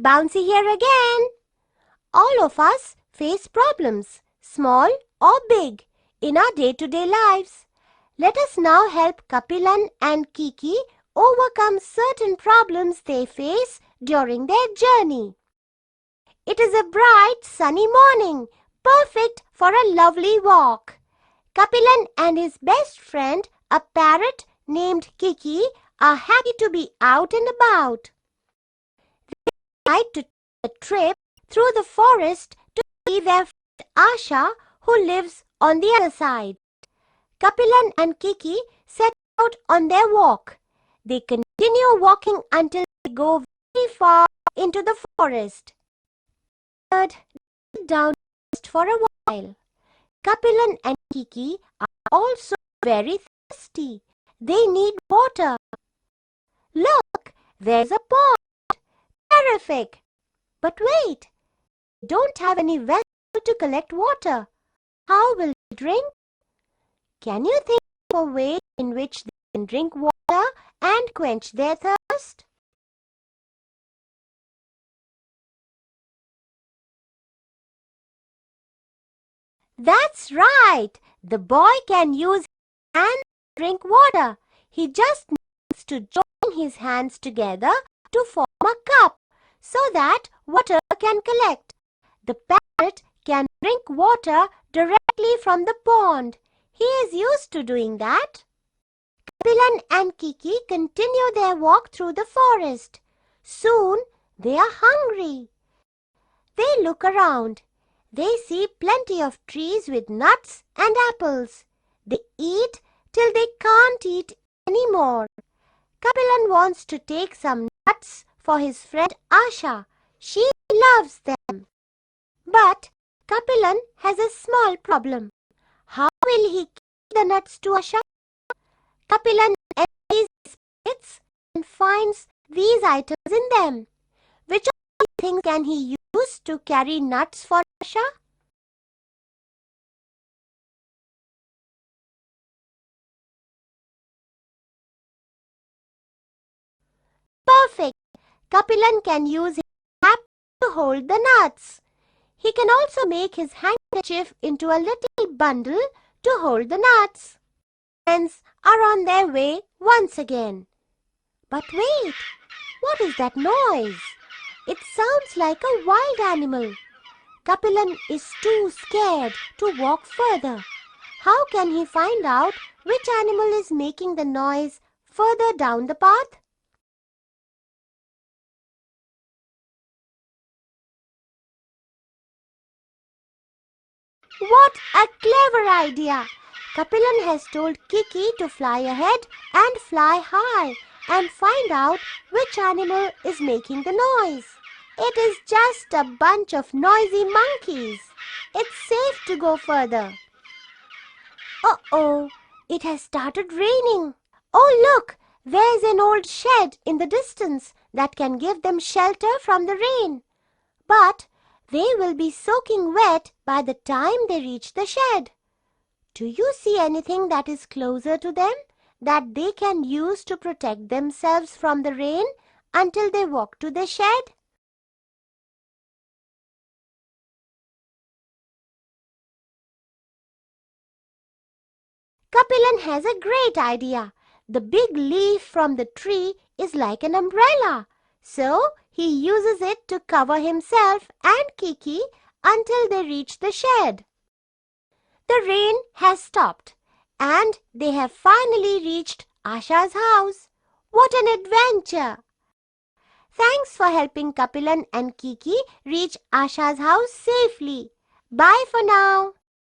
Bouncy here again. All of us face problems, small or big, in our day-to-day lives. Let us now help Kapilan and Kiki overcome certain problems they face during their journey. It is a bright, sunny morning, perfect for a lovely walk. Kapilan and his best friend, a parrot named Kiki, are happy to be out and about. They decide to take a trip through the forest to see their friend Asha, who lives on the other side. Kapilan and Kiki set out on their walk. They continue walking until they go very far into the forest. They sit down just for a while. Kapilan and Kiki are also very thirsty. They need water. Look, there's a pond. Terrific! But wait, they don't have any vessel to collect water. How will they drink? Can you think of a way in which they can drink water and quench their thirst? That's right! The boy can use his hands to drink water. He just needs to join his hands together to form a cup so that water can collect. The parrot can drink water directly from the pond. He is used to doing that. Kapilan and Kiki continue their walk through the forest. Soon they are hungry. They look around. They see plenty of trees with nuts and apples. They eat till they can't eat any more. Kapilan wants to take some nuts for his friend Asha. She loves them. But Kapilan has a small problem. How will he give the nuts to Asha? Kapilan empties his pockets and finds these items in them. Which of these things can he use to carry nuts for Asha? Perfect! Kapilan can use his cap to hold the nuts. He can also make his handkerchief into a little bundle to hold the nuts. Friends are on their way once again. But wait, what is that noise? It sounds like a wild animal. Kapilan is too scared to walk further. How can he find out which animal is making the noise further down the path? What a clever idea! Kapilan has told Kiki to fly ahead and fly high and find out which animal is making the noise. It is just a bunch of noisy monkeys. It's safe to go further. Uh-oh, it has started raining. Oh, look, there's an old shed in the distance that can give them shelter from the rain. But they will be soaking wet by the time they reach the shed. Do you see anything that is closer to them that they can use to protect themselves from the rain until they walk to the shed? Kapilan has a great idea. The big leaf from the tree is like an umbrella. So he uses it to cover himself and Kiki until they reach the shed. The rain has stopped and they have finally reached Asha's house. What an adventure! Thanks for helping Kapilan and Kiki reach Asha's house safely. Bye for now.